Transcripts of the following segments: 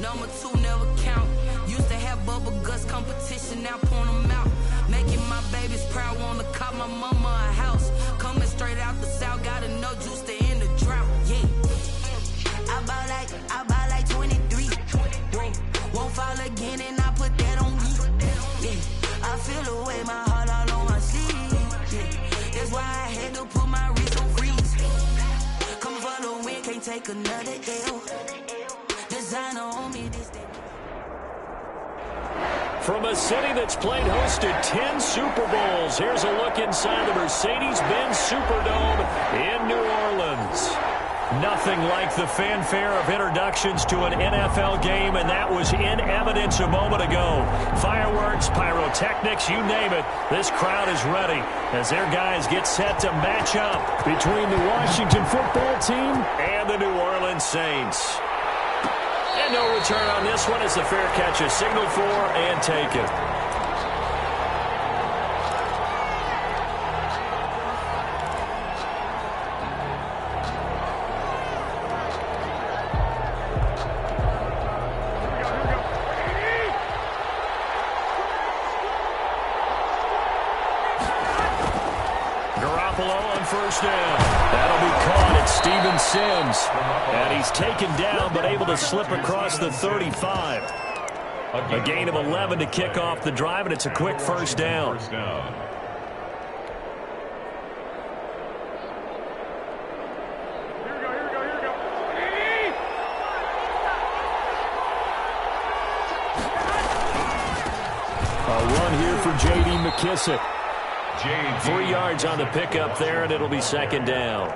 number two never count. Used to have bubble guts competition, now point them out. Making my babies proud, wanna cop my mama a house. Coming straight out the south, gotta know juice to end the drought. Yeah, I buy like 23. Won't fall again, and I put that on me. Yeah, I feel the way, my heart all on my sleeve. Yeah, that's why I had to put my wrist on freeze. Come for the win, can't take another L. Designer on me, this day. From a city that's played host to 10 Super Bowls, here's a look inside the Mercedes-Benz Superdome in New Orleans. Nothing like the fanfare of introductions to an NFL game, and that was in evidence a moment ago. Fireworks, pyrotechnics, you name it. This crowd is ready as their guys get set to match up between the Washington football team and the New Orleans Saints. And no return on this one as the fair catch is signaled for and taken. First down. That'll be caught at Steven Sims. And he's taken down but able to slip across the 35. A gain of 11 to kick off the drive, and it's a quick first down. A run here for J.D. McKissick. 3 yards on the pickup there, and it'll be second down.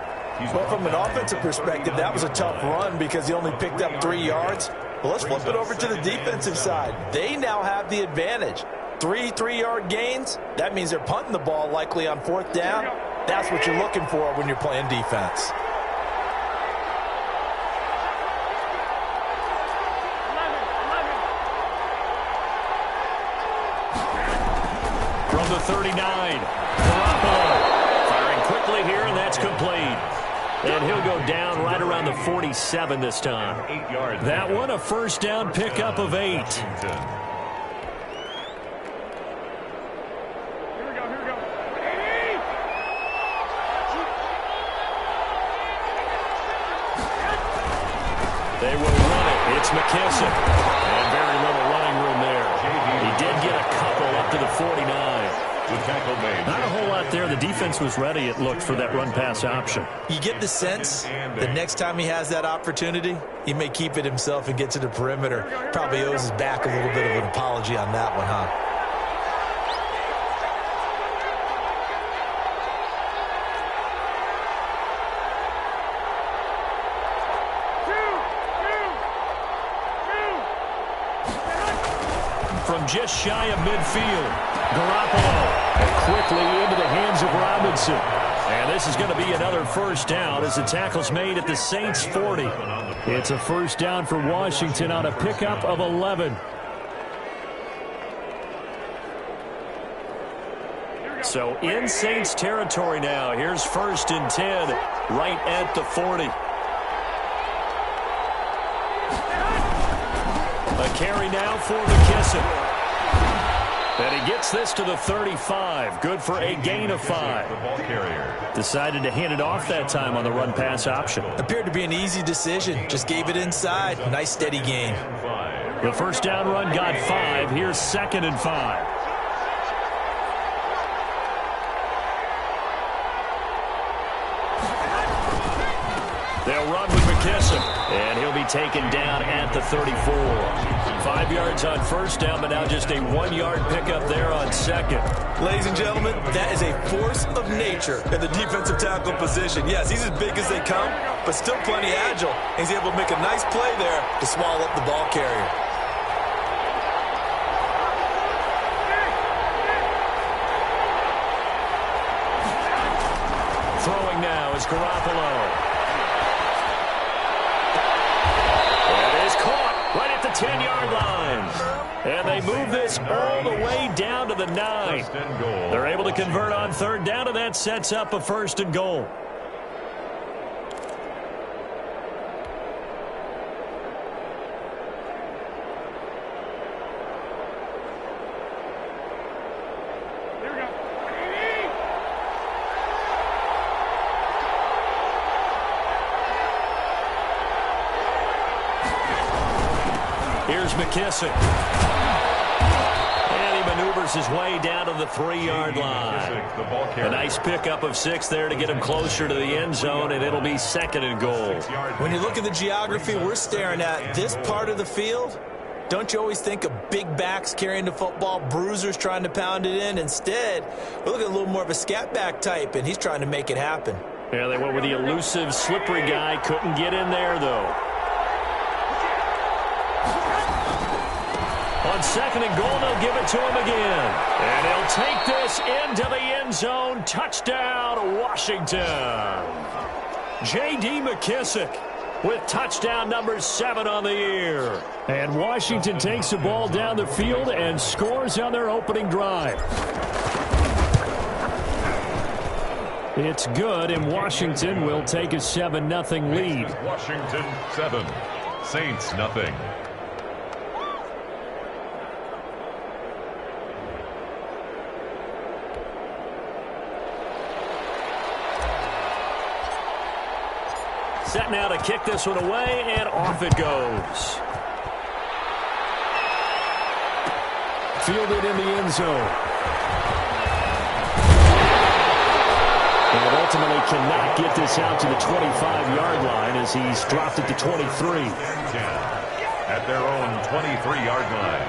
Well, from an offensive perspective, that was a tough run because he only picked up 3 yards. Well, let's flip it over to the defensive side. They now have the advantage. 3 3-yard gains, that means they're punting the ball likely on fourth down. That's what you're looking for when you're playing defense. From the 39, Garoppolo firing quickly here, and that's complete. And he'll go down right around the 47 this time. That one, a first down pickup of 8. They will run it. It's McKissick. And very little running room there. He did get a couple up to the 49. Not a whole lot there. The defense was ready, it looked, for that run-pass option. You get the sense that next time he has that opportunity, he may keep it himself and get to the perimeter. Probably owes his back a little bit of an apology on that one, huh? From just shy of midfield, Garoppolo quickly into the hands of Robinson. And this is going to be another first down as the tackle's made at the Saints' 40. It's a first down for Washington on a pickup of 11. So in Saints territory now. Here's 1st and 10 right at the 40. A carry now for McKissick. And he gets this to the 35. Good for a gain of 5. Decided to hand it off that time on the run-pass option. Appeared to be an easy decision. Just gave it inside. Nice, steady gain. The first down run got 5. Here's 2nd and 5. They'll run with McKissick, and he'll be taken down at the 34. 5 yards on first down, but now just a 1-yard pickup there on 2nd. Ladies and gentlemen, that is a force of nature in the defensive tackle position. Yes, he's as big as they come, but still plenty agile. He's able to make a nice play there to swallow up the ball carrier. Throwing now is Garoppolo. 10-yard line. And they move this all the way down to the 9. They're able to convert on 3rd down, and that sets up a 1st and goal. Here's McKissick. And he maneuvers his way down to the 3-yard line. A nice pickup of 6 there to get him closer to the end zone, and it'll be 2nd and goal. When you look at the geography we're staring at, this part of the field, don't you always think of big backs carrying the football, bruisers trying to pound it in? Instead, we're looking at a little more of a scat back type, and he's trying to make it happen. Yeah, they went with the elusive, slippery guy. Couldn't get in there, though. On 2nd and goal, they'll give it to him again. And he'll take this into the end zone. Touchdown, Washington. J.D. McKissick with touchdown number 7 on the year. And Washington takes the ball down the field and scores on their opening drive. It's good, and Washington will take a 7-0 lead. Washington 7, Saints nothing. Set now to kick this one away, and off it goes. Fielded in the end zone. And ultimately cannot get this out to the 25-yard line as he's dropped it to 23. At their own 23-yard line.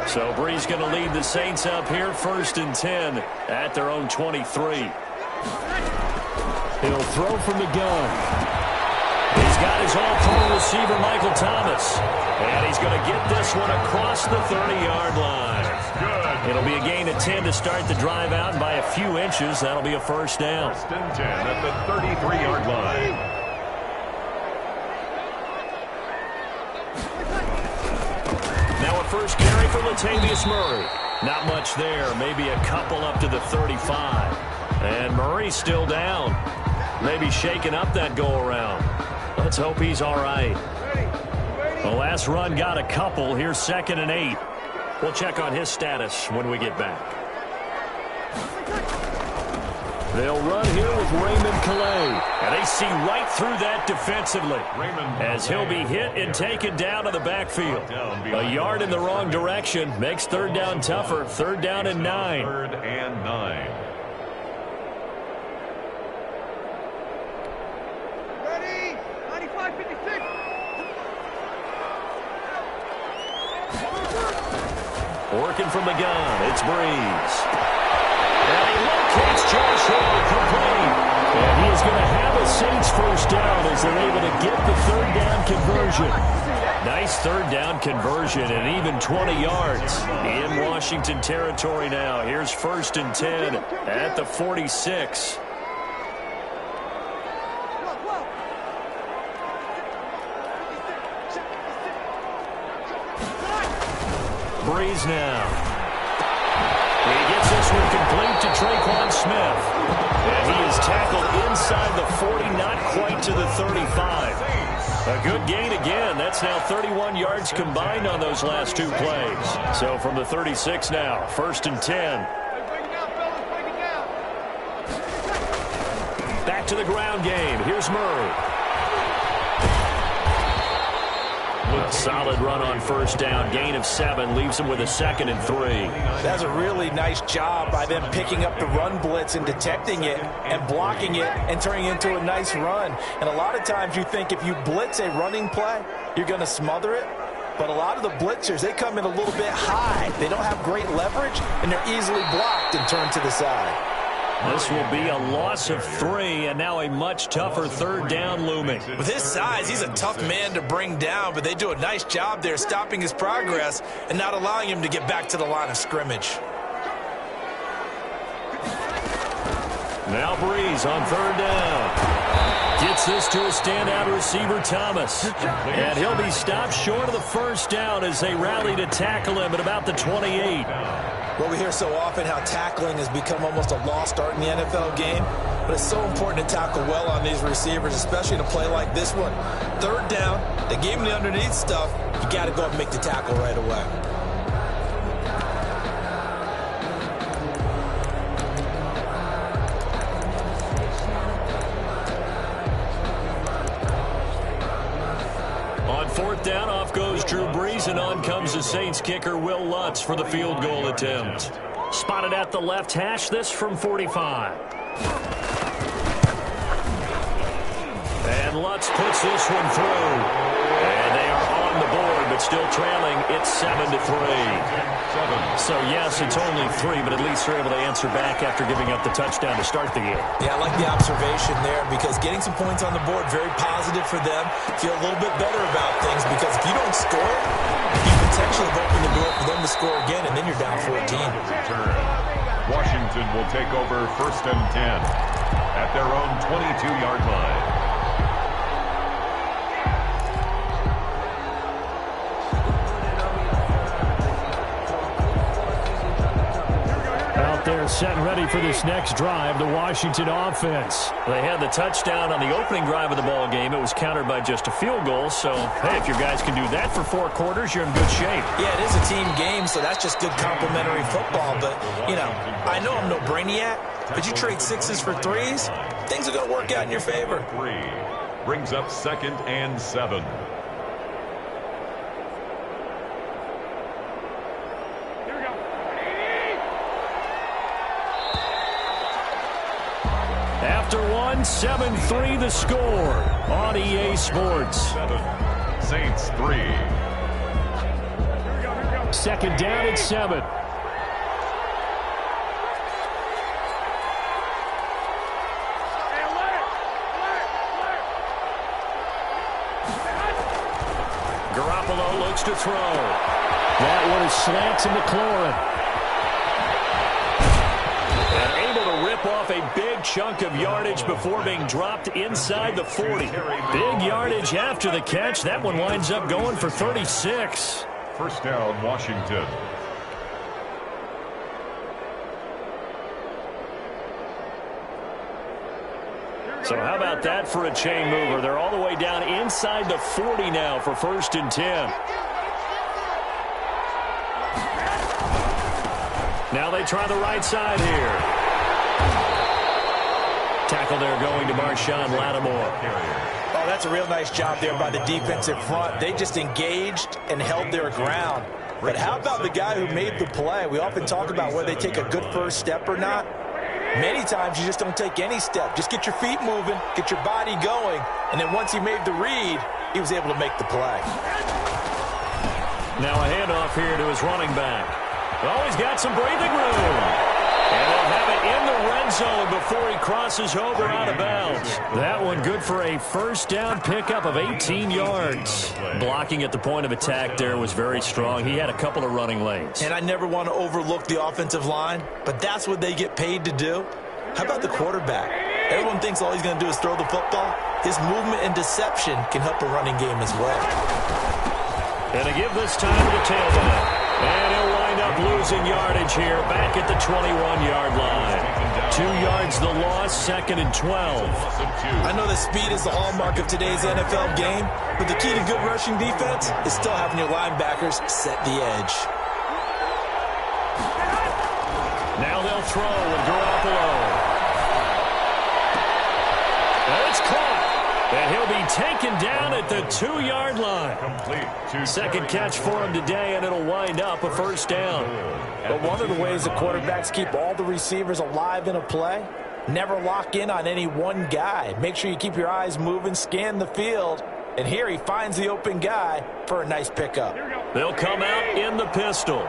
So Brees going to lead the Saints up here, 1st and 10 at their own 23. He'll throw from the gun. He's got his all-pro receiver, Michael Thomas. And he's going to get this one across the 30-yard line. Good. It'll be a gain of 10 to start the drive out, and by a few inches, that'll be a 1st down. 1st and 10 at the 33-yard line. First carry for Latavius Murray. Not much there. Maybe a couple up to the 35. And Murray's still down. Maybe shaking up that go-around. Let's hope he's all right. The last run got a couple. Here's 2nd and 8. We'll check on his status when we get back. They'll run here with Raymond Calais. And they see right through that defensively. As he'll be hit and taken down to the backfield. A yard in the wrong direction makes 3rd down tougher. 3rd down and 9. 3rd and 9. Ready? 95-56. Working from the gun. It's Brees. And he locates Josh Hill complete. And he is going to have a Saints 1st down as they're able to get the 3rd down conversion. Nice 3rd down conversion and even 20 yards in Washington territory now. Here's 1st and 10 at the 46. Brees now. He gets this one complete to Traquan Smith. And he is tackled inside the 40, not quite to the 35. A good gain again. That's now 31 yards combined on those last 2 plays. So from the 36 now, 1st and 10. Back to the ground game. Here's Murray. A solid run on 1st down. Gain of 7 leaves him with a 2nd and 3. That's a really nice job by them picking up the run blitz and detecting it and blocking it and turning it into a nice run. And a lot of times you think if you blitz a running play, you're going to smother it. But a lot of the blitzers, they come in a little bit high. They don't have great leverage, and they're easily blocked and turned to the side. This will be a loss of 3, and now a much tougher 3rd down looming. With his size, he's a tough man to bring down, but they do a nice job there stopping his progress and not allowing him to get back to the line of scrimmage. Now Brees on 3rd down. Gets this to a standout receiver, Thomas. And he'll be stopped short of the 1st down as they rally to tackle him at about the 28. Well, we hear so often how tackling has become almost a lost art in the NFL game. but it's so important to tackle well on these receivers, especially in a play like this one. Third down, they gave him the underneath stuff. You got to go and make the tackle right away. On fourth down, off goes Drew Brees, and on comes the Saints kicker, Will Lutz, for the field goal attempt. Spotted at the left hash, this from 45. And Lutz puts this one through. And they are on the board, but still trailing. It's 7-3. So, yes, it's only 3, but at least they're able to answer back after giving up the touchdown to start the game. Yeah, I like the observation there because getting some points on the board, very positive for them. Feel a little bit better about things because if you don't score, you potentially have opened the door for them to score again, and then you're down 14. Washington will take over 1st and 10 at their own 22-yard line. They're set and ready for this next drive, the Washington offense. They had the touchdown on the opening drive of the ball game. It was countered by just a field goal. So, hey, if your guys can do that for 4 quarters, you're in good shape. Yeah, it is a team game, so that's just good complimentary football. But, you know, I know I'm no brainiac, but you trade 6s for 3s, things are going to work out in your favor. 3 brings up 2nd and 7. After 7-3 the score on EA Sports. 7, Saints 3. Second down at 7. Garoppolo looks to throw. That one is slant to McLaurin. Off a big chunk of yardage before being dropped inside the 40. Big yardage after the catch. That one winds up going for 36. First down, Washington. So how about that for a chain mover? They're all the way down inside the 40 now for 1st and 10. Now they try the right side here. Tackle there going to Marshawn Lattimore. Oh, that's a real nice job there by the defensive front. They just engaged and held their ground. But how about the guy who made the play? We often talk about whether they take a good first step or not. Many times you just don't take any step. Just get your feet moving, get your body going, and then once he made the read, he was able to make the play. Now a handoff here to his running back. Oh, he's got some breathing room. And they'll have it in the red zone before he crosses over out of bounds. That one good for a first down pickup of 18 yards. Blocking at the point of attack there was very strong. He had a couple of running lanes. And I never want to overlook the offensive line, but that's what they get paid to do. How about the quarterback? Everyone thinks all he's going to do is throw the football. His movement and deception can help a running game as well. And to give this time to the tailback. And he'll wind up losing yardage here back at the 21-yard line. 2 yards the loss, 2nd and 12. I know that speed is the hallmark of today's NFL game, but the key to good rushing defense is still having your linebackers set the edge. Now they'll throw with Garoppolo. And it's caught. And he'll be taken down at the 2-yard line. Second catch for him today, and it'll wind up a first down. But one of the ways the quarterbacks keep all the receivers alive in a play, never lock in on any one guy. Make sure you keep your eyes moving, scan the field, and here he finds the open guy for a nice pickup. They'll come out in the pistol.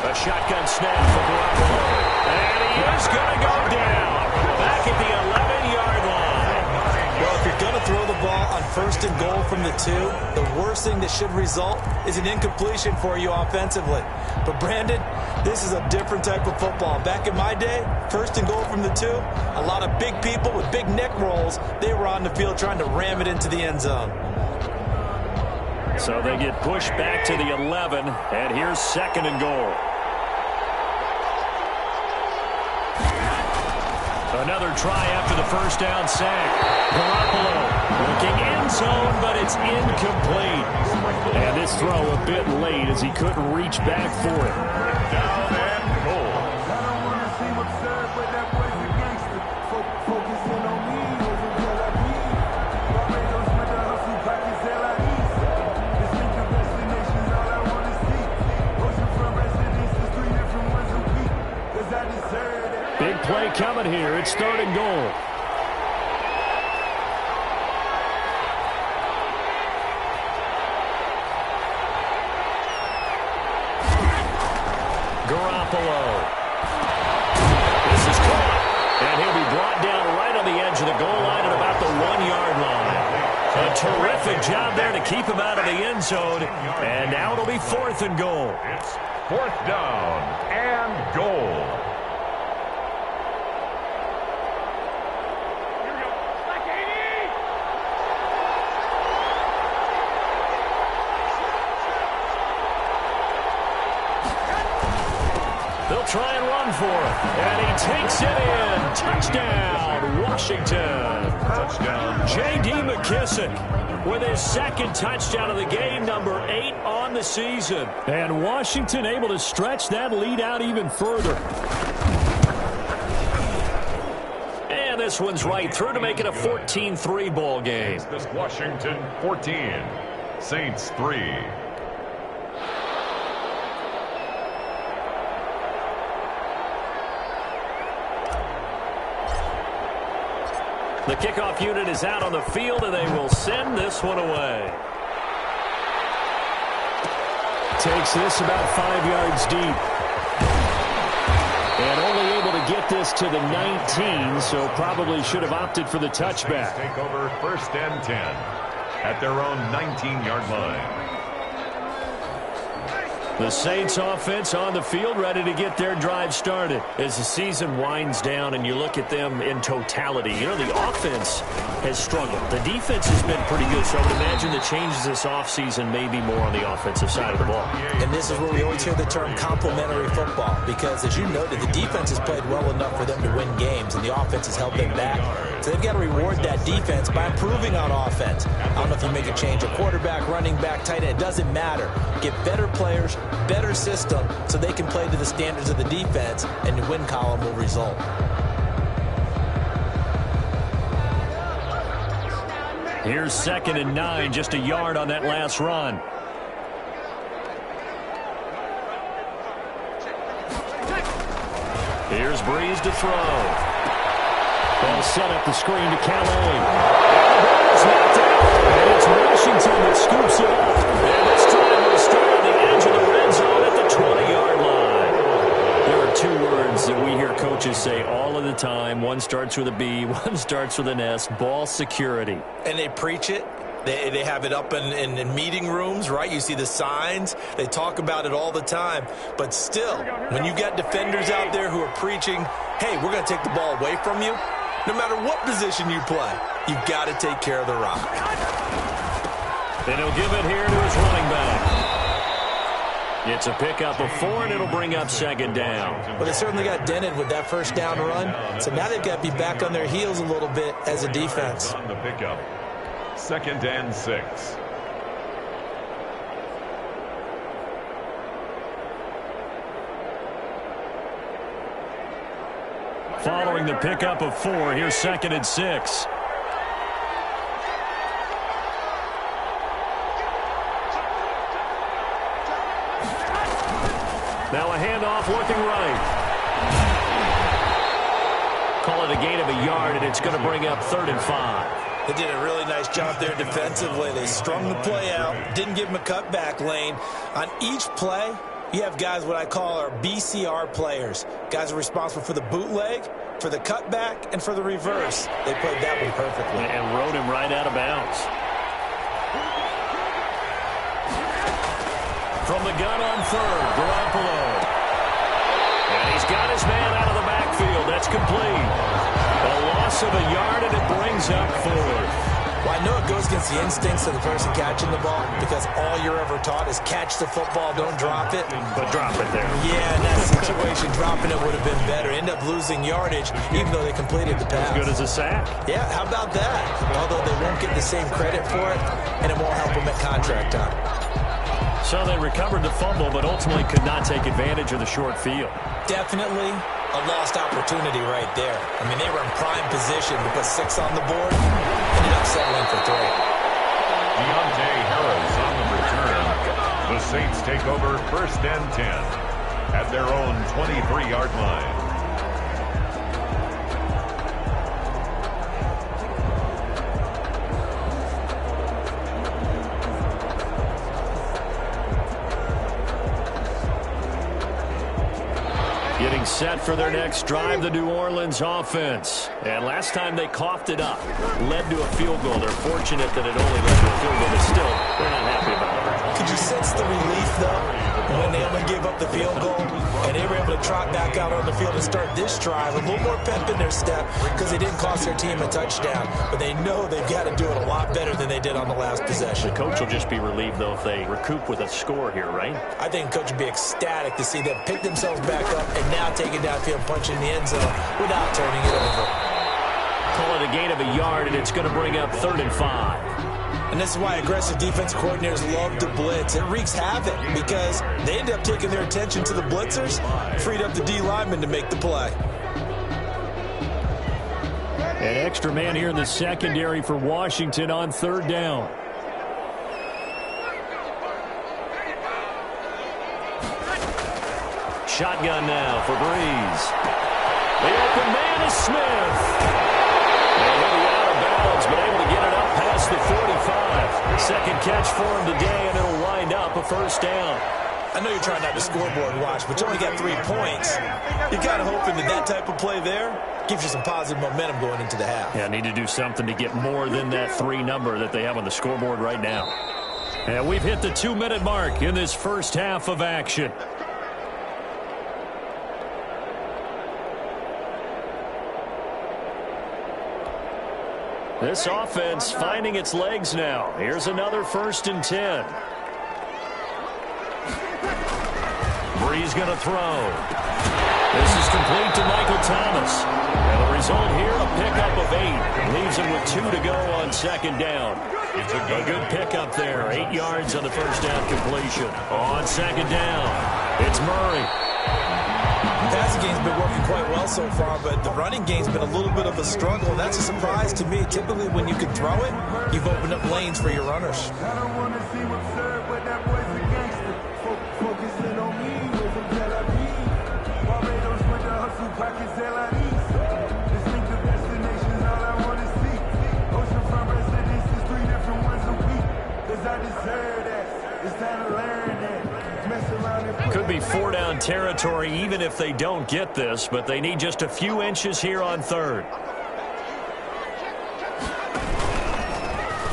A shotgun snap for Garoppolo. And he is going to go down back at the 11-yard line. Well, if you're going to throw the ball on 1st and goal from the 2, the worst thing that should result is an incompletion for you offensively. But, Brandon, this is a different type of football. Back in my day, 1st and goal from the 2, a lot of big people with big neck rolls, they were on the field trying to ram it into the end zone. So they get pushed back to the 11, and here's 2nd and goal. Another try after the first down sack. Garoppolo looking end zone, but it's incomplete. And this throw a bit late as he couldn't reach back for it. Down and goal. Big play coming here. It's 3rd and goal. Garoppolo. This is caught. And he'll be brought down right on the edge of the goal line at about the 1-yard line. A terrific job there to keep him out of the end zone. And now it'll be 4th and goal. It's 4th down and goal. They'll try and run for it. And he takes it in. Touchdown, Washington. Touchdown. J.D. McKissic with his 2nd touchdown of the game, number 8 on the season. And Washington able to stretch that lead out even further. And this one's right through to make it a 14-3 ball game. This Washington 14, Saints 3. The kickoff unit is out on the field, and they will send this one away. Takes this about 5 yards deep. And only able to get this to the 19, so probably should have opted for the touchback. Take over 1st and 10 at their own 19-yard line. The Saints offense on the field ready to get their drive started. As the season winds down and you look at them in totality, you know, the offense has struggled. The defense has been pretty good, so I would imagine the changes this offseason may be more on the offensive side of the ball. And this is where we always hear the term complementary football, because as you noted, the defense has played well enough for them to win games, and the offense has held them back. So they've got to reward that defense by improving on offense. I don't know if you make a change, a quarterback, running back, tight end, it doesn't matter. Get better players, better system, so they can play to the standards of the defense, and the win column will result. Here's 2nd and 9, just a yard on that last run. Here's Breeze to throw. Ball set up the screen to Calais. It's knocked out, and it's Washington that scoops it up. And this time will start on the edge of the red zone at the 20-yard line. There are 2 words that we hear coaches say all of the time. One starts with a B, one starts with an S, ball security. And they preach it. They have it up in meeting rooms, right? You see the signs. They talk about it all the time. But still, when you got defenders out there who are preaching, hey, we're going to take the ball away from you, no matter what position you play, you've got to take care of the rock. And he'll give it here to his running back. It's a pickup of 4, and it'll bring up 2nd down. Well, they certainly got dented with that first down run. So now they've got to be back on their heels a little bit as a defense. On the pickup, 2nd and 6. Following the pickup of 4, here's 2nd and 6. Now a handoff looking right. Call it a gain of a yard, and it's going to bring up 3rd and 5. They did a really nice job there defensively. They strung the play out, didn't give him a cutback lane. On each play, you have guys what I call our BCR players. Guys are responsible for the bootleg, for the cutback, and for the reverse. They played that one perfectly. And rode him right out of bounds. From the gun on 3rd, Garoppolo. And he's got his man out of the backfield. That's complete. A loss of a yard, and it brings up 4th. Well, I know it goes against the instincts of the person catching the ball because all you're ever taught is catch the football, don't drop it. But drop it there. Yeah, in that situation, dropping it would have been better. End up losing yardage even though they completed the pass. As good as a sack. Yeah, how about that? Although they won't get the same credit for it, and it won't help them at contract time. So they recovered the fumble, but ultimately could not take advantage of the short field. Definitely a lost opportunity right there. I mean, they were in prime position to put 6 on the board. Ended up settling for 3. Deontay Harris on the return. The Saints take over 1st and 10 at their own 23-yard line. Getting set for their next drive, the New Orleans offense. And last time they coughed it up, led to a field goal. They're fortunate that it only led to a field goal, but still, they're not happy about it. Could you sense the relief, though, when they only gave up the field goal and they were able to trot back out on the field and start this drive? A little more pep in their step because they didn't cost their team a touchdown, but they know they've got to do it a lot better than they did on the last possession. The coach will just be relieved, though, if they recoup with a score here, right? I think the coach would be ecstatic to see them pick themselves back up and now take it downfield, punch in the end zone without turning it over. Call it a gain of a yard, and it's going to bring up 3rd and 5. And this is why aggressive defense coordinators love to blitz. It wreaks havoc because they end up taking their attention to the blitzers, freed up the D lineman to make the play. An extra man here in the secondary for Washington on 3rd down. Shotgun now for Breeze. The open man is Smith. And he'll be out of bounds, but able to get it up past the 45. Second catch for him today, and it'll wind up a 1st down. I know you're trying not to scoreboard watch, but you only got 3 points. You're kind of hoping that type of play there gives you some positive momentum going into the half. Yeah, need to do something to get more than that 3 number that they have on the scoreboard right now. And we've hit the 2-minute mark in this first half of action. This offense finding its legs now. Here's another 1st and 10. Breeze going to throw. This is complete to Michael Thomas. And the result here, a pickup of 8. Leaves him with 2 to go on 2nd down. It's a good pickup there. 8 yards on the 1st down completion. On 2nd down, it's Murray. The passing game's been working quite well so far, but the running game's been a little bit of a struggle, and that's a surprise to me. Typically, when you can throw it, you've opened up lanes for your runners. I don't want to see what's served, but that boy's a gangster. Focusing on me, we're from Tel Aviv. Barbados with the hustle, pockets LIDs. Distinctive destinations, all I want to see. Oceanfront residences, 3 different ones a week. Cause I deserve that. It's time to learn that. Mess around and Could be 4-down territory even if they don't get this, but they need just a few inches here on 3rd.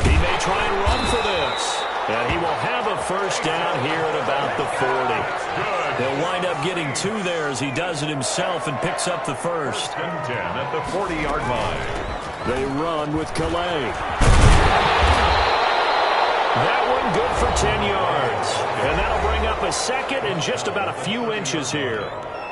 He may try and run for this. And he will have a 1st down here at about the 40. He'll wind up getting 2 there as he does it himself and picks up the 1st. 1st and 10 at the 40-yard line. They run with Calais. That one good for 10 yards. And that'll bring up a 2nd and just about a few inches here.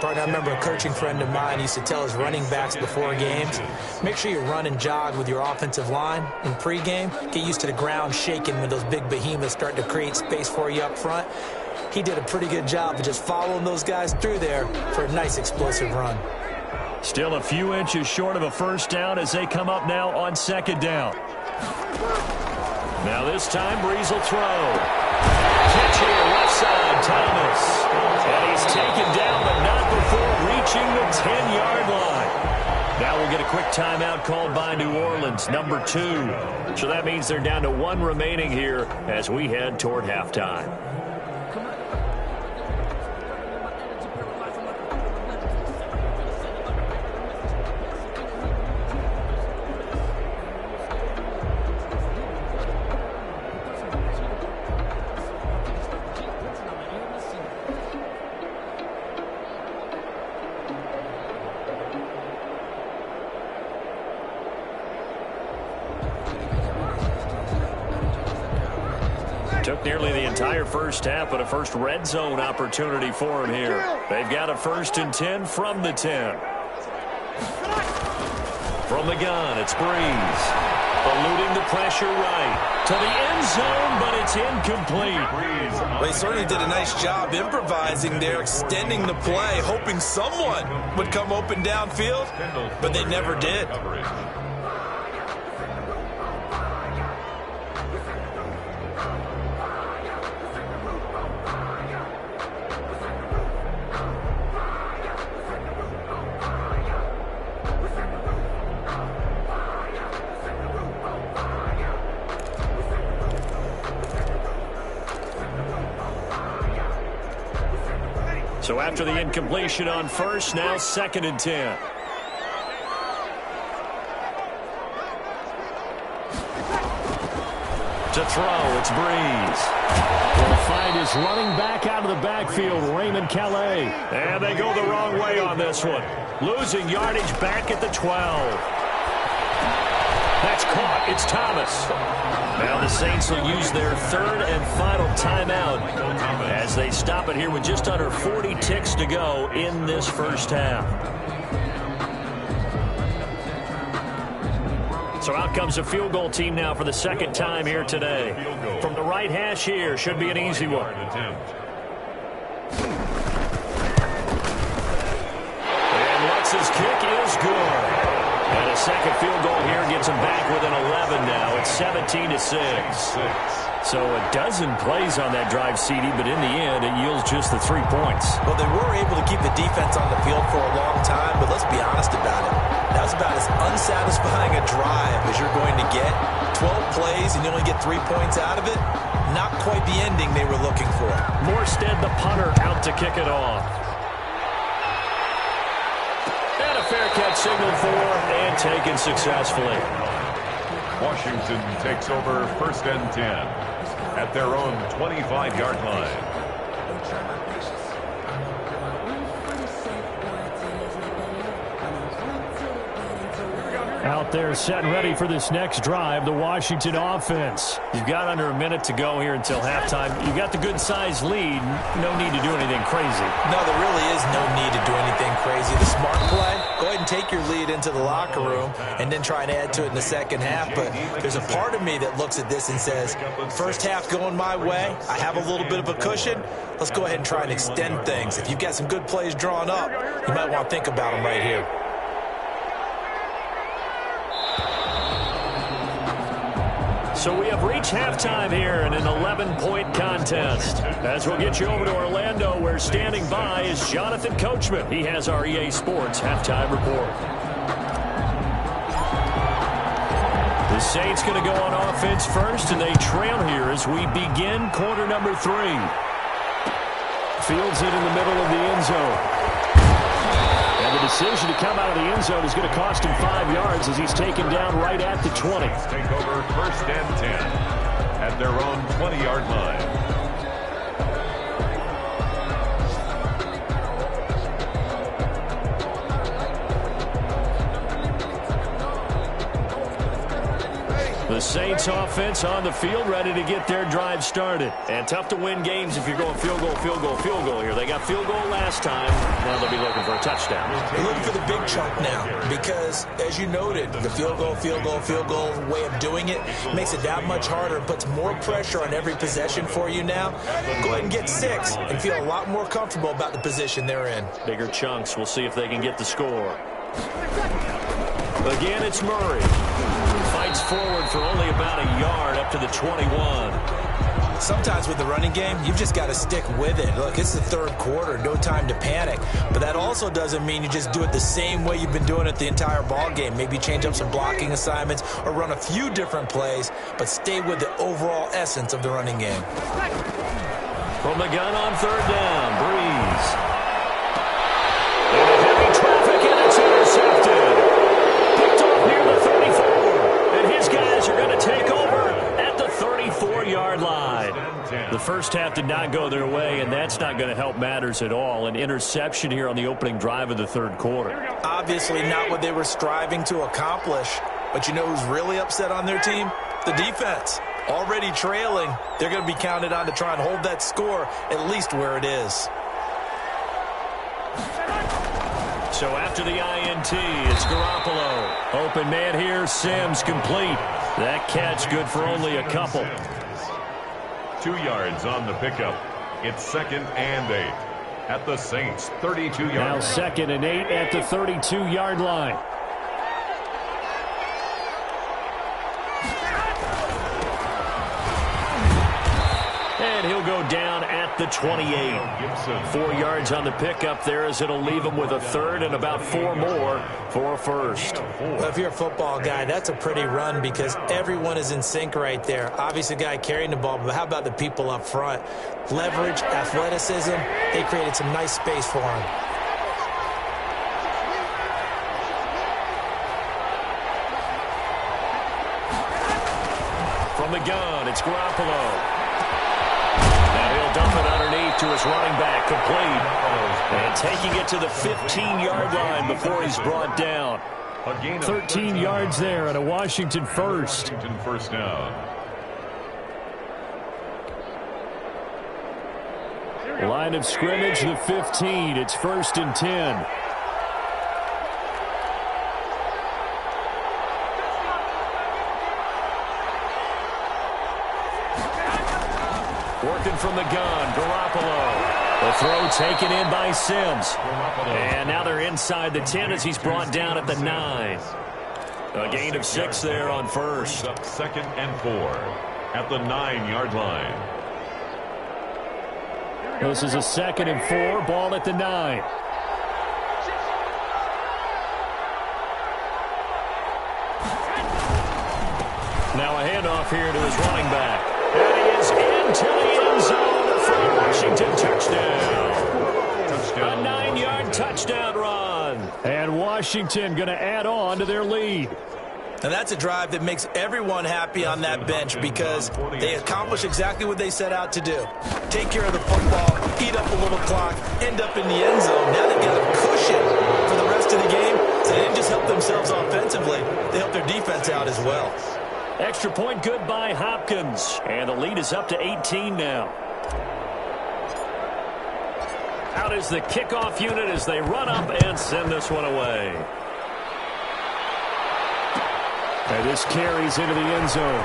Partner, I remember a coaching friend of mine used to tell his running backs before games, make sure you run and jog with your offensive line in pregame. Get used to the ground shaking when those big behemoths start to create space for you up front. He did a pretty good job of just following those guys through there for a nice explosive run. Still a few inches short of a 1st down as they come up now on 2nd down. Now this time, Breeze will throw. Catch here, left side, Thomas. And he's taken down, but not before reaching the 10-yard line. Now we'll get a quick timeout called by New Orleans, number 2. So that means they're down to 1 remaining here as we head toward halftime. Took nearly the entire first half, but a first red zone opportunity for him here. They've got a 1st and 10 from the 10. From the gun, it's Breeze. Eluding the pressure right to the end zone, but it's incomplete. They certainly did a nice job improvising there, extending the play, hoping someone would come open downfield, but they never did. So after the incompletion on first, now 2nd and 10. To throw, it's Breeze. Will find his running back out of the backfield, Raymond Calais. And they go the wrong way on this one. Losing yardage back at the 12. That's caught. It's Thomas. Now the Saints will use their 3rd and final timeout as they stop it here with just under 40 ticks to go in this first half. So out comes a field goal team now for the 2nd time here today. From the right hash here, should be an easy one. And Lutz's kick is good. And a 2nd field goal here gets him back within 11 now. It's 17-6. So a dozen plays on that drive, CD, but in the end, it yields just the 3 points. Well, they were able to keep the defense on the field for a long time, but let's be honest about it. That was about as unsatisfying a drive as you're going to get. 12 plays and you only get 3 points out of it. Not quite the ending they were looking for. Morstead, the punter, out to kick it off. And a fair catch signaled for and taken successfully. Washington takes over 1st and 10 at their own 25-yard line. Out there set and ready for this next drive, the Washington offense. You've got under a minute to go here until halftime. You've got the good-sized lead. No need to do anything crazy. No, there really is no need to do anything crazy. The smart play, go ahead and take your lead into the locker room and then try and add to it in the second half. But there's a part of me that looks at this and says, first half going my way, I have a little bit of a cushion. Let's go ahead and try and extend things. If you've got some good plays drawn up, you might want to think about them right here. So we have reached halftime here in an 11-point contest. As we'll get you over to Orlando, where standing by is Jonathan Coachman. He has our EA Sports halftime report. The Saints going to go on offense first, and they trail here as we begin quarter number 3. Fields it in the middle of the end zone. And the decision to come out of the end zone is going to cost him 5 yards as he's taken down right at the 20. Take over 1st and 10 at their own 20-yard line. The Saints offense on the field, ready to get their drive started. And tough to win games if you're going field goal, field goal, field goal here. They got field goal last time. Now they'll be looking for a touchdown. They're looking for the big chunk now because, as you noted, the field goal way of doing it makes it that much harder and puts more pressure on every possession for you now. Go ahead and get 6 and feel a lot more comfortable about the position they're in. Bigger chunks. We'll see if they can get the score. Again, it's Murray. Fights forward for only about a yard up to the 21. Sometimes with the running game, you've just got to stick with it. Look, it's the 3rd quarter, no time to panic. But that also doesn't mean you just do it the same way you've been doing it the entire ball game. Maybe change up some blocking assignments or run a few different plays, but stay with the overall essence of the running game. From the gun on 3rd down, Breeze. And heavy traffic, and it's intercepted. Picked off near the 34. And his guys are going to take over at the 34-yard line. The first half did not go their way, and that's not going to help matters at all. An interception here on the opening drive of the 3rd quarter. Obviously not what they were striving to accomplish. But you know who's really upset on their team? The defense. Already trailing, they're going to be counted on to try and hold that score at least where it is. So after the INT, it's Garoppolo. Open man here, Sims complete. That catch good for only a couple. 2 yards on the pickup. It's 2nd and 8 at the Saints' 32-yard line. Now 2nd and 8 at the 32-yard line. And he'll go down at the 28. 4 yards on the pickup there as it'll leave him with a third and about 4 more for a first. Well, if you're a football guy, that's a pretty run because everyone is in sync right there. Obviously, the guy carrying the ball, but how about the people up front? Leverage, athleticism, they created some nice space for him. From the gun, it's Garoppolo. He'll dump it underneath to his running back, complete. And taking it to the 15-yard line before he's brought down. 13 yards there and a Washington first. Washington first down. Line of scrimmage, the 15. It's 1st and 10. Working from the gun, Garoppolo. The throw taken in by Sims. And now they're inside the 10 as he's brought down at the 9. A gain of 6 there on first. 2nd and 4 at the 9-yard line. This is a 2nd and 4, ball at the 9. Now a handoff here to his running back. And he is into the end zone for a Washington touchdown. A 9-yard touchdown run. And Washington going to add on to their lead. And that's a drive that makes everyone happy on that bench because they accomplish exactly what they set out to do. Take care of the football, eat up a little clock, end up in the end zone. Now they've got a cushion for the rest of the game. So they didn't just help themselves offensively, they helped their defense out as well. Extra point good by Hopkins. And the lead is up to 18 now. Out is the kickoff unit as they run up and send this one away. And this carries into the end zone.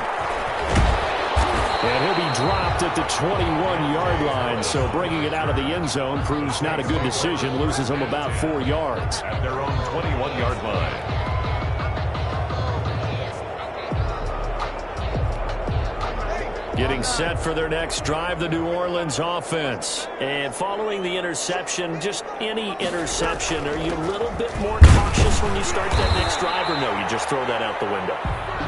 And he'll be dropped at the 21-yard line. So bringing it out of the end zone proves not a good decision. Loses them about 4 yards. At their own 21-yard line. Getting set for their next drive, the New Orleans offense. And following the interception, just any interception, are you a little bit more cautious when you start that next drive, or no, you just throw that out the window?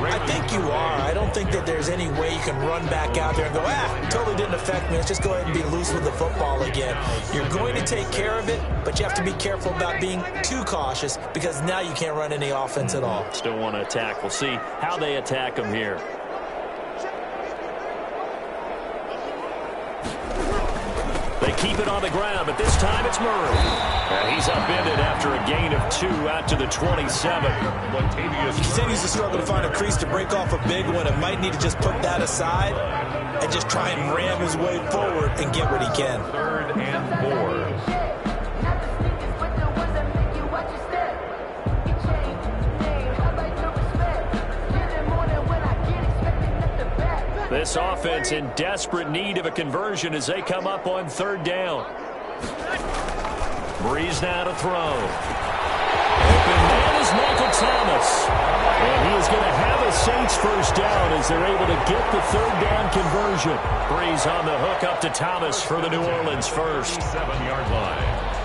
I think you are. I don't think that there's any way you can run back out there and go, totally didn't affect me. Let's just go ahead and be loose with the football again. You're going to take care of it, but you have to be careful about being too cautious because now you can't run any offense at all. Still want to attack. We'll see how they attack them here. They keep it on the ground, but this time it's Murray. And he's upended after a gain of 2 out to the 27. He continues to struggle to find a crease to break off a big one. It might need to just put that aside and just try and ram his way forward and get what he can. 3rd and 4. This offense in desperate need of a conversion as they come up on 3rd down. Breeze now to throw. Open man is Michael Thomas. And he is going to have a Saints first down as they're able to get the 3rd down conversion. Breeze on the hook up to Thomas for the New Orleans first. 7-yard line.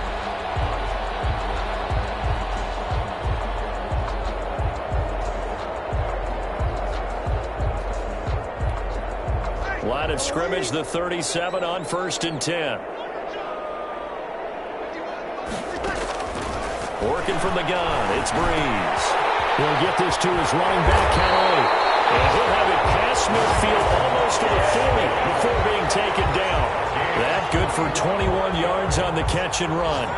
Line of scrimmage, the 37 on 1st and 10. Working from the gun, it's Breeze. He'll get this to his running back, Calais. And he'll have it past midfield almost to the 40 before being taken down. That good for 21 yards on the catch and run.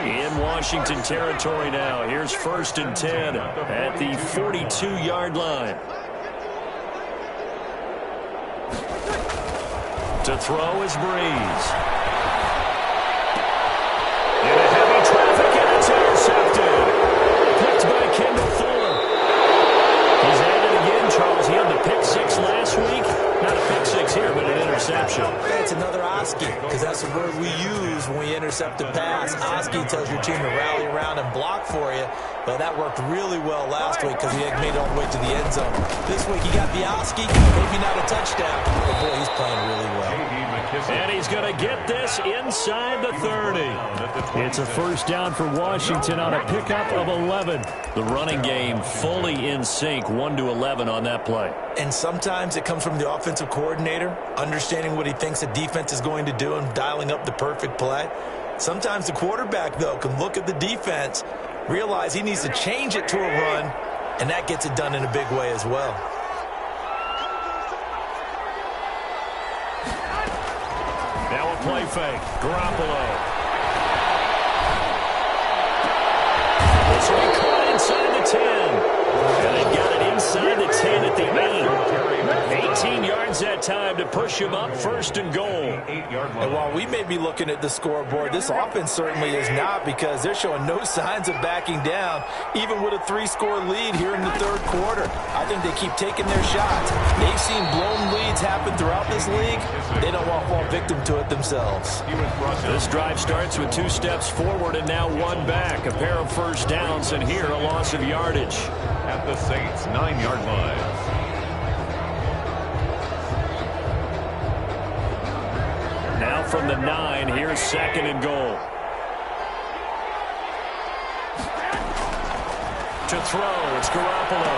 In Washington territory now. Here's 1st and 10 at the 42-yard line. To throw is Breeze. Into heavy traffic, and it's intercepted. Picked by Kendall Fuller. He's at it again, Charles. He had the pick six last week. Not a pick six here, but an interception. It's another Oski, because that's the word we use when we intercept a pass. Oski tells your team to rally around and block for you, but that worked really well last week because he had made it all the way to the end zone. This week he got the Oski, maybe not a touchdown, but boy, he's playing really well. And he's going to get this inside the 30. It's a first down for Washington on a pickup of 11. The running game fully in sync, 1-11 on that play. And sometimes it comes from the offensive coordinator, understanding what he thinks the defense is going to do and dialing up the perfect play. Sometimes the quarterback, though, can look at the defense, realize he needs to change it to a run, and that gets it done in a big way as well. Now a play fake. Garoppolo. This will be caught inside the 10. And they got it inside the 10 at the 8. 18 yards that time to push him up, first and goal. And while we may be looking at the scoreboard, this offense certainly is not, because they're showing no signs of backing down, even with a 3-score lead here in the third quarter. I think they keep taking their shots. They've seen blown leads happen throughout this league. They don't want to fall victim to it themselves. This drive starts with 2 steps forward and now 1 back. A pair of first downs, and here a loss of yardage. At the Saints' 9-yard line. Now from the 9, here's second and goal. To throw, it's Garoppolo.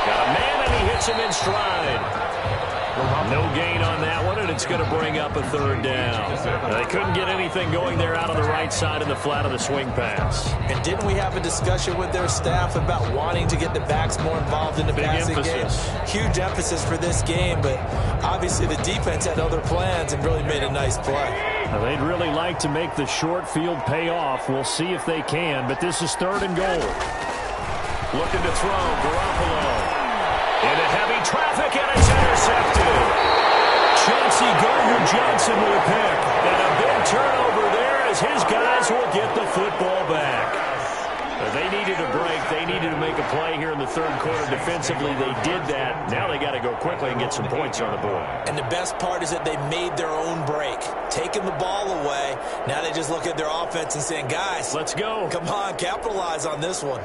Got a man, and he hits him in stride. No gain on that one, and it's going to bring up a third down. They couldn't get anything going there out on the right side in the flat of the swing pass. And didn't we have a discussion with their staff about wanting to get the backs more involved in the passing game? Huge emphasis for this game, but obviously the defense had other plans and really made a nice play. Now, they'd really like to make the short field pay off. We'll see if they can, but this is third and goal. Looking to throw, Garoppolo. Into heavy traffic, and it's intercepted. Chauncey Gardner-Johnson with a pick. And a big turnover there as his guys will get the football back. They needed a break. They needed to make a play here in the third quarter defensively. They did that. Now they got to go quickly and get some points on the board. And the best part is that they made their own break. Taking the ball away. Now they just look at their offense and saying, guys, let's go. Come on, capitalize on this one.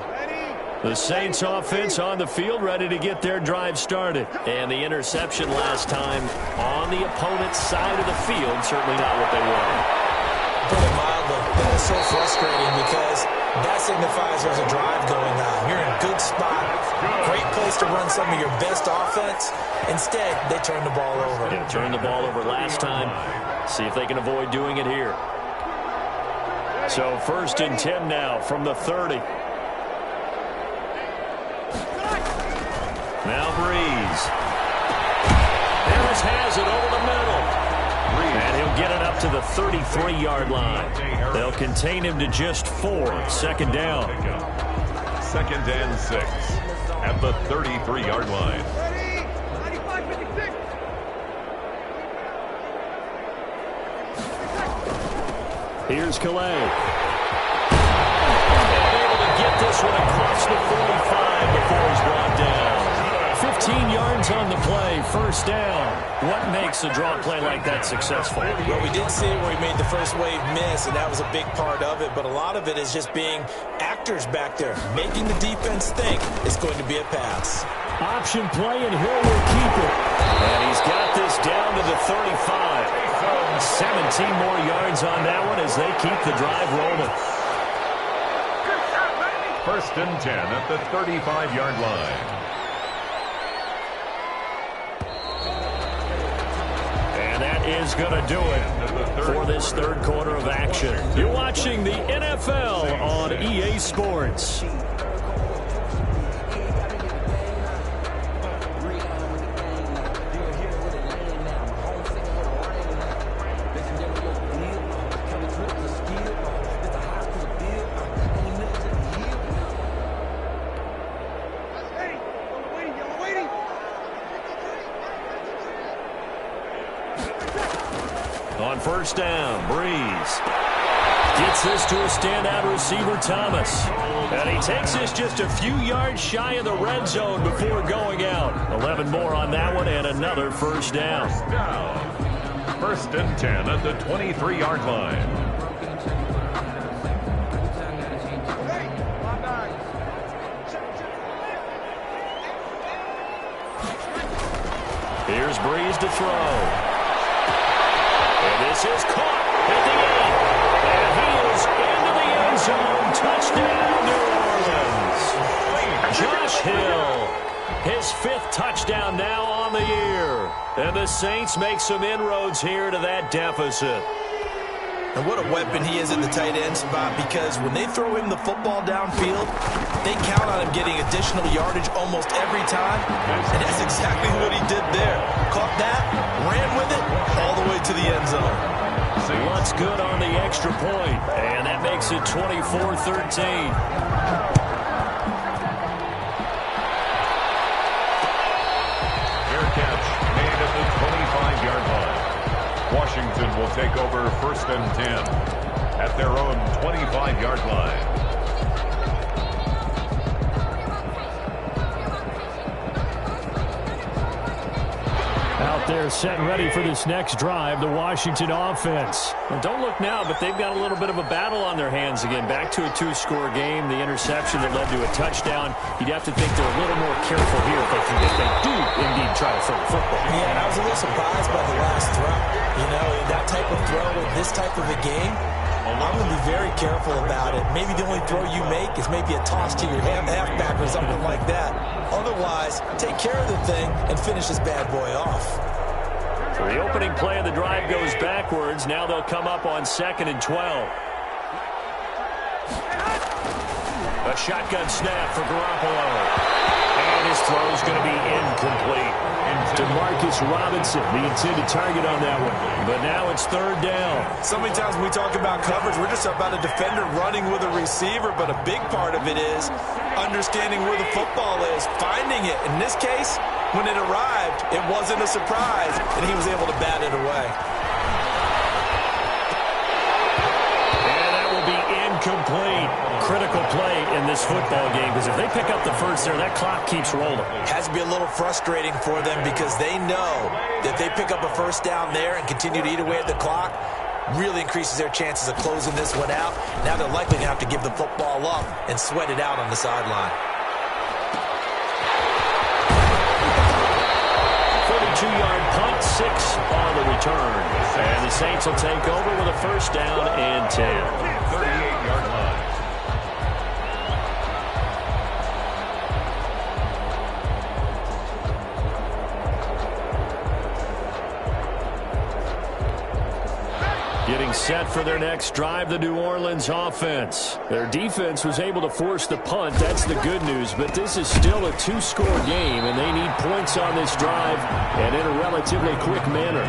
The Saints offense on the field, ready to get their drive started. And the interception last time on the opponent's side of the field, certainly not what they wanted. Put it mildly, that is so frustrating because that signifies there's a drive going on. You're in a good spot, great place to run some of your best offense. Instead, they turn the ball over. Yeah, turned the ball over last time. See if they can avoid doing it here. So first and 10 now from the 30. Now Breeze. Harris has it over the middle. And he'll get it up to the 33-yard line. They'll contain him to just 4. Second down. Second and 6 at the 33-yard line. 95-56. Here's Calais. Able to get this one across the 45 before he's brought down. 15 yards on the play, first down. What makes a draw play like that successful? Well, we did see it where he made the first wave miss, and that was a big part of it. But a lot of it is just being actors back there, making the defense think it's going to be a pass. Option play, and Hill will keep it. And he's got this down to the 35. 17 more yards on that one as they keep the drive rolling. First and 10 at the 35-yard line. And that is going to do it for this third quarter of action. You're watching the NFL on EA Sports. On first down, Breeze gets this to a standout receiver, Thomas. And he takes this just a few yards shy of the red zone before going out. 11 more on that one and another first down. First and 10 at the 23-yard line. Here's Breeze to throw. And this is caught at the end. And he is into the end zone. Touchdown, New Orleans. Josh Hill, his 5th touchdown now on the year. And the Saints make some inroads here to that deficit. And what a weapon he is at the tight end spot, because when they throw him the football downfield, they count on him getting additional yardage almost every time. And that's exactly what he did there. Caught that, ran with it, all the way to the end zone. What's good on the extra point, and that makes it 24-13. At the 25-yard line. Washington will take over first and 10 at their own 25-yard line. Out there set and ready for this next drive, the Washington offense. Well, don't look now, but they've got a little bit of a battle on their hands again. Back to a 2-score game, the interception that led to a touchdown. You'd have to think they're a little more careful here if they do indeed try to throw the football. Yeah, and I was a little surprised by the last throw. You know, that type of throw in this type of a game, I'm going to be very careful about it. Maybe the only throw you make is maybe a toss to your halfback or something like that. Otherwise, take care of the thing and finish this bad boy off. So the opening play of the drive goes backwards. Now they'll come up on 2nd and 12. A shotgun snap for Garoppolo. And his throw is going to be incomplete. DeMarcus Robinson, the intended target on that one. But now it's 3rd down. So many times when we talk about coverage, we're just about a defender running with a receiver, but a big part of it is understanding where the football is, finding it. In this case, when it arrived, it wasn't a surprise, and he was able to bat it away. And that will be incomplete. Critical play in this football game, because if they pick up the first there, that clock keeps rolling. Has to be a little frustrating for them, because they know that if they pick up a first down there and continue to eat away at the clock, really increases their chances of closing this one out. Now they're likely to have to give the football up and sweat it out on the sideline. 42-yard punt, 6 on the return. And the Saints will take over with a first down and 10. 38-yard line. Getting set for their next drive, the New Orleans offense. Their defense was able to force the punt. That's the good news. But this is still a 2-score game, and they need points on this drive and in a relatively quick manner.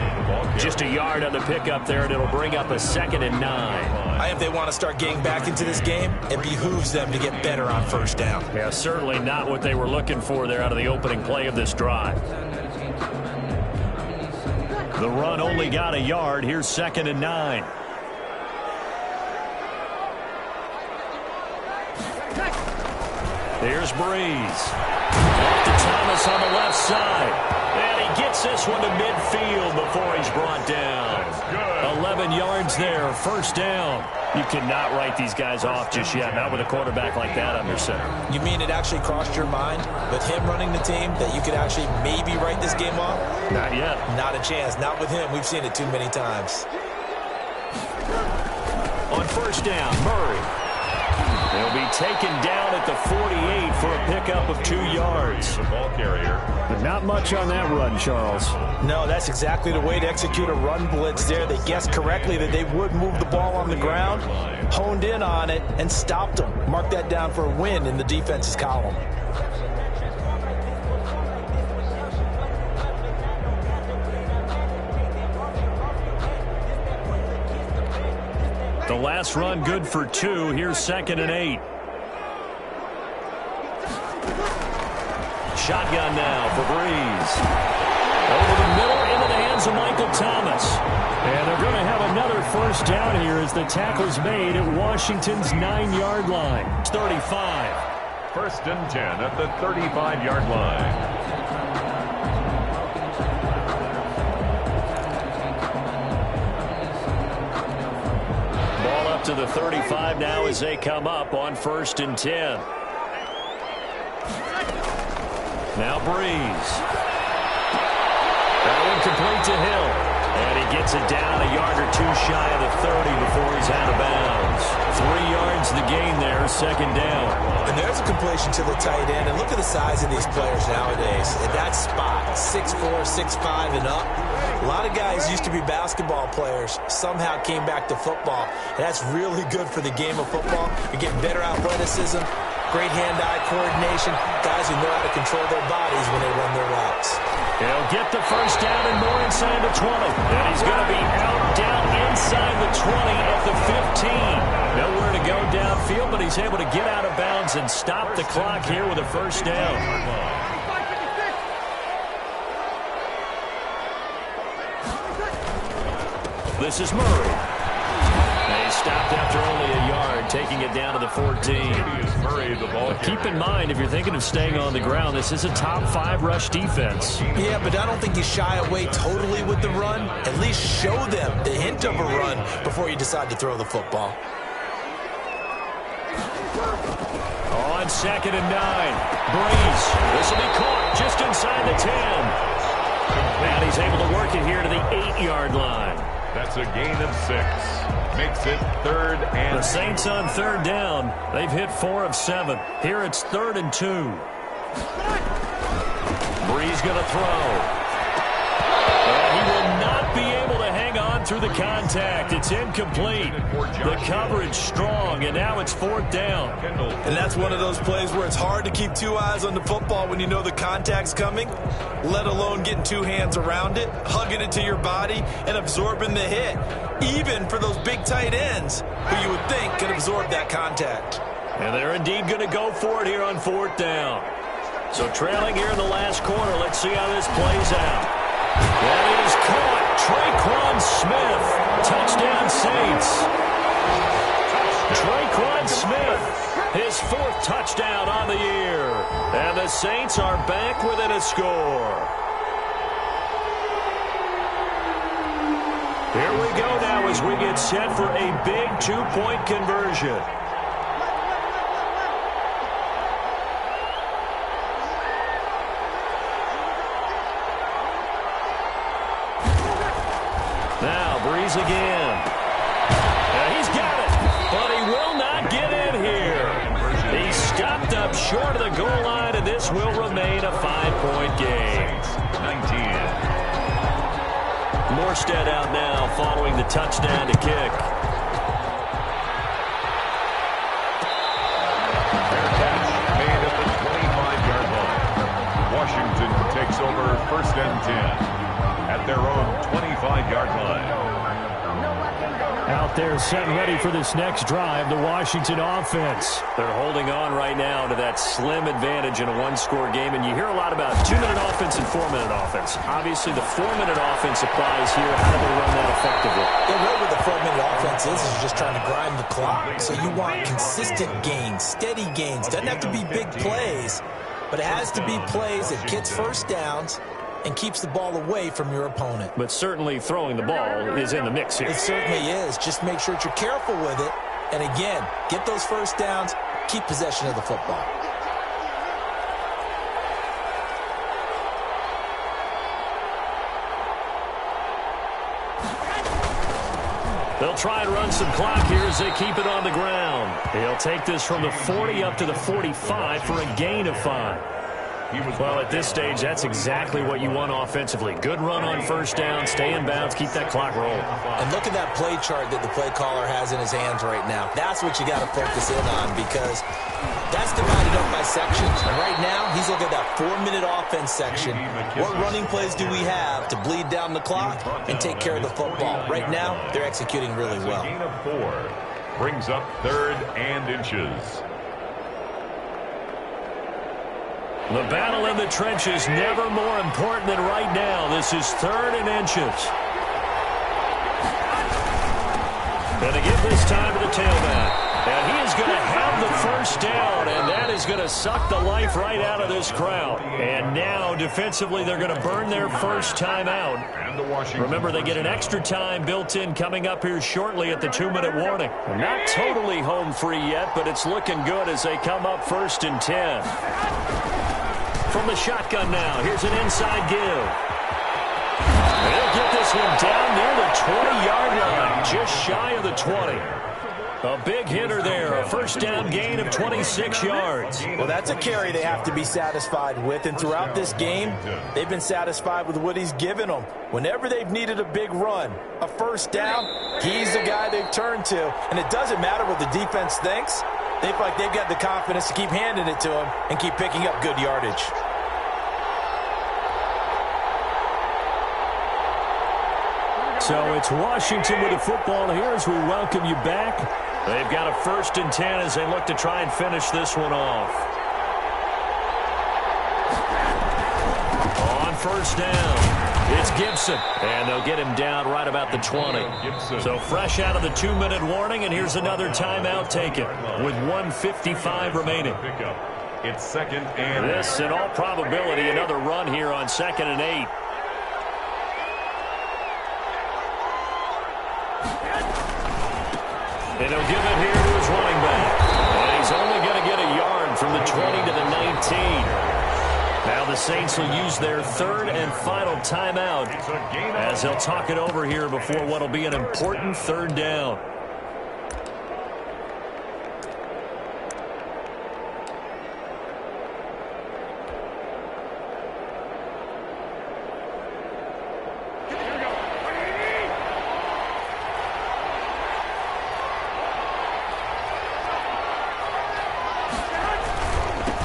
Just a yard on the pickup there, and it'll bring up a 2nd and 9. If they want to start getting back into this game, it behooves them to get better on first down. Yeah, certainly not what they were looking for there out of the opening play of this drive. The run only got a yard. Here's 2nd and 9. Here's Breeze. Off to Thomas on the left side. And he gets this one to midfield before he's brought down. 11 yards there, first down. You cannot write these guys off just yet, not with a quarterback like that under center. You mean it actually crossed your mind with him running the team that you could actually maybe write this game off? Not yet. Not a chance. Not with him. We've seen it too many times. On first down, Murray. They'll be taken down at the 48 for a pickup of 2 yards. The ball carrier. But not much on that run, Charles. No, that's exactly the way to execute a run blitz there. They guessed correctly that they would move the ball on the ground, honed in on it, and stopped them. Mark that down for a win in the defense's column. The last run good for 2. Here's 2nd and 8. Shotgun now for Breeze. Over the middle into the hands of Michael Thomas. And they're going to have another first down here as the tackle's made at Washington's 9-yard line. It's 35. First and 10 at the 35-yard line. Ball up to the 35 now as they come up on first and 10. Now Breeze. That one complete to Hill. And he gets it down a yard or two shy of the 30 before he's out of bounds. 3 yards the gain there, second down. And there's a completion to the tight end. And look at the size of these players nowadays. At that spot, 6'4", 6'5", and up. A lot of guys used to be basketball players, somehow came back to football. And that's really good for the game of football. You're getting better athleticism, great hand-eye coordination, guys who know how to control their bodies when they run their routes. He'll get the first down and more inside the 20. And he's going to be out down inside the 20 at the 15. Nowhere to go downfield, but he's able to get out of bounds and stop the clock here with a first down. This is Murray. He stopped after only a yard, taking it down to the 14. Keep in mind, if you're thinking of staying on the ground, this is a top 5 rush defense. Yeah, but I don't think you shy away totally with the run. At least show them the hint of a run before you decide to throw the football. On second and 9. Breeze. This will be caught just inside the 10. And he's able to work it here to the 8-yard line. That's a gain of 6. Makes it third and... The Saints on third down. They've hit 4 of 7. Here it's 3rd and 2. Breeze going to throw. And he will not be able to hang on through the contact. It's incomplete. The coverage strong, and now it's 4th down. And that's one of those plays where it's hard to keep 2 eyes on the football when you know the contact's coming, let alone getting 2 hands around it, hugging it to your body, and absorbing the hit. Even for those big tight ends who you would think could absorb that contact. And they're indeed going to go for it here on 4th down. So trailing here in the last quarter, let's see how this plays out. That is caught. Traquan Smith. Touchdown Saints. Traquan Smith. His 4th touchdown on the year. And the Saints are back within a score. Here we go now as we get set for a big 2-point conversion. Now Breeze again. And he's got it, but he will not get in here. He's stopped up short of the goal line, and this will remain a 5-point game. 19. Morstead out now following the touchdown to kick. Fair catch made at the 25-yard line. Washington takes over 1st and 10 at their own 25-yard line. Out there set and ready for this next drive, the Washington offense. They're holding on right now to that slim advantage in a 1-score game, and you hear a lot about 2-minute offense and 4-minute offense. Obviously, the 4-minute offense applies here. How do they run that effectively? Yeah, really what the 4-minute offense is just trying to grind the clock. So you want consistent gains, steady gains. Doesn't have to be big plays, but it has to be plays that gets first downs and keeps the ball away from your opponent. But certainly throwing the ball is in the mix here. It certainly is. Just make sure that you're careful with it. And again, get those first downs, keep possession of the football. They'll try and run some clock here as they keep it on the ground. He'll take this from the 40 up to the 45 for a gain of 5. Well, at this stage, that's exactly what you want offensively. Good run on first down, stay in bounds, keep that clock rolling. And look at that play chart that the play caller has in his hands right now. That's what you got to focus in on, because that's divided up by sections. And right now, he's looking at that 4-minute offense section. What running plays do we have to bleed down the clock and take care of the football? Right now, they're executing really well. Gain of 4 brings up 3rd and inches. The battle in the trenches never more important than right now. This is 3rd and inches. And to give this time to the tailback. And he is going to have the first down, and that is going to suck the life right out of this crowd. And now, defensively, they're going to burn their first timeout. Remember, they get an extra time built in coming up here shortly at the 2-minute warning. Not totally home free yet, but it's looking good as they come up 1st and 10. From the shotgun now, here's an inside give. And he'll get this one down near the 20-yard line, just shy of the 20. A big hitter there, a first down gain of 26 yards. Well, that's a carry they have to be satisfied with, and throughout this game, they've been satisfied with what he's given them. Whenever they've needed a big run, a first down, he's the guy they've turned to. And it doesn't matter what the defense thinks. They feel like they've got the confidence to keep handing it to him and keep picking up good yardage. So it's Washington with the football here as we welcome you back. They've got a 1st and 10 as they look to try and finish this one off. On first down, it's Gibson. And they'll get him down right about the 20. So fresh out of the 2-minute warning, and here's another timeout taken with 1:55 remaining. It's 2nd and this, in all probability, another run here on 2nd and 8. And he'll give it here to his running back. And he's only going to get a yard from the 20 to the 19. Now the Saints will use their 3rd and final timeout as they'll talk it over here before what will be an important 3rd down.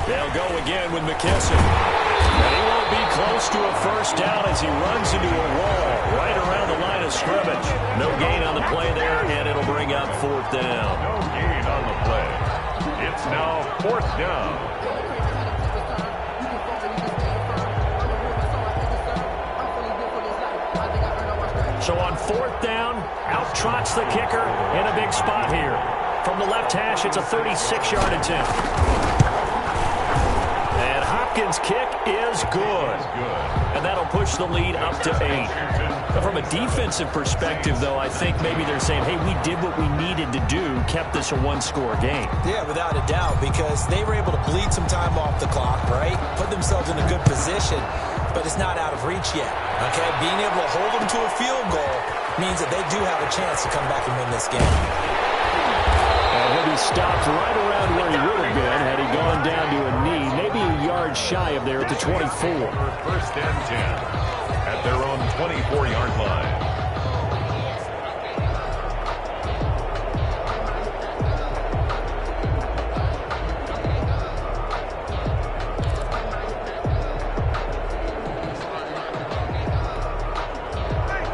They'll go again with McKissick. And he won't be close to a first down as he runs into a wall right around the line of scrimmage. No gain on the play there, and it'll bring up 4th down. No gain on the play. It's now 4th down. So on 4th down, out trots the kicker in a big spot here. From the left hash, it's a 36-yard attempt. And Hopkins' kick is good. And that'll push the lead up to 8. But from a defensive perspective, though, I think maybe they're saying, hey, we did what we needed to do, kept this a 1-score game. Yeah, without a doubt, because they were able to bleed some time off the clock, right? Put themselves in a good position, but it's not out of reach yet, okay? Being able to hold them to a field goal means that they do have a chance to come back and win this game. And he'll be stopped right around where he would have been had he gone down to a knee, maybe a yard shy of there at the 24. 1st and 10 at their own 24-yard line.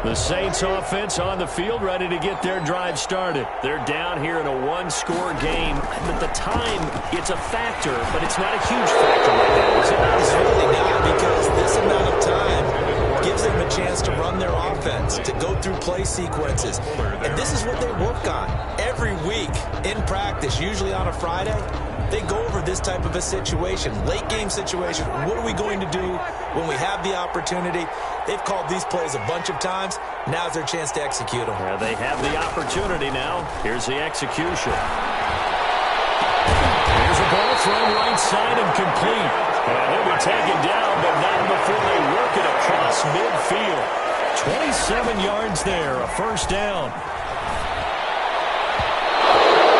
The Saints offense on the field, ready to get their drive started. They're down here in a 1-score game. But the time, it's a factor, but it's not a huge factor right now, is it? It's really not, because this amount of time gives them a chance to run their offense, to go through play sequences. And this is what they work on every week in practice, usually on a Friday. They go over this type of a situation, late game situation. What are we going to do when we have the opportunity? They've called these plays a bunch of times. Now's their chance to execute them. Yeah, they have the opportunity now. Here's the execution. Here's a ball thrown right side and complete. And he'll be taken down, but not before they work it across midfield. 27 yards there, a first down.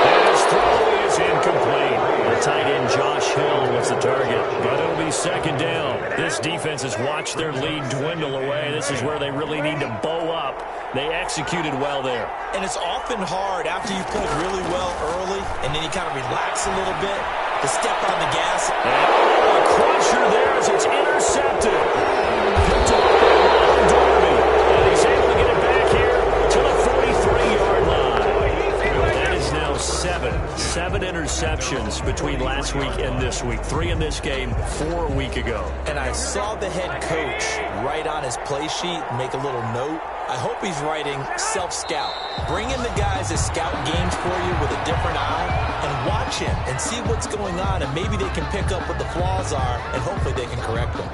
And his throw is incomplete. The tight end Josh Hill was the target, but it'll be 2nd down. This defense has watched their lead dwindle away. This is where they really need to bow up. They executed well there. And it's often hard after you've played really well early and then you kind of relax a little bit to step on the gas. And a crusher there as it's intercepted. Picked up by Darby. And he's able to get it back here to the 43-yard line. That is now 7 interceptions formations between last week and this week. 3 in this game, 4 a week ago. And I saw the head coach write on his play sheet, make a little note. I hope he's writing self-scout. Bring in the guys that scout games for you with a different eye and watch him and see what's going on, and maybe they can pick up what the flaws are, and hopefully they can correct them.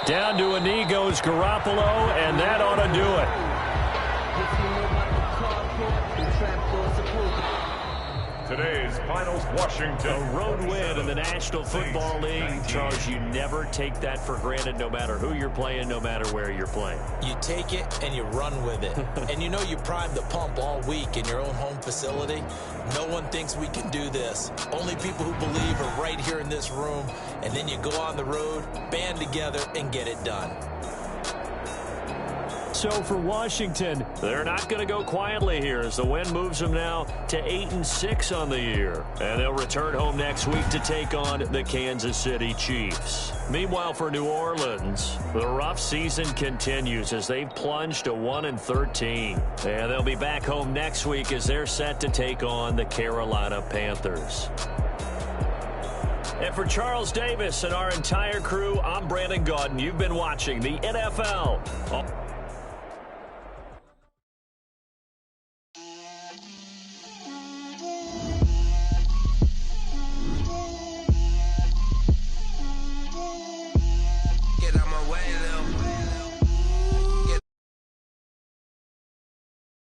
Down to a knee goes Garoppolo, and that ought to do it. Today's finals, Washington. A road win in the National Football League. Charles, you never take that for granted, no matter who you're playing, no matter where you're playing. You take it and you run with it. And you know you primed the pump all week in your own home facility. No one thinks we can do this. Only people who believe are right here in this room. And then you go on the road, band together, and get it done. So for Washington, they're not going to go quietly here as the win moves them now to 8-6 on the year. And they'll return home next week to take on the Kansas City Chiefs. Meanwhile, for New Orleans, the rough season continues as they've plunged to 1-13. And they'll be back home next week as they're set to take on the Carolina Panthers. And for Charles Davis and our entire crew, I'm Brandon Gaudin. You've been watching the NFL.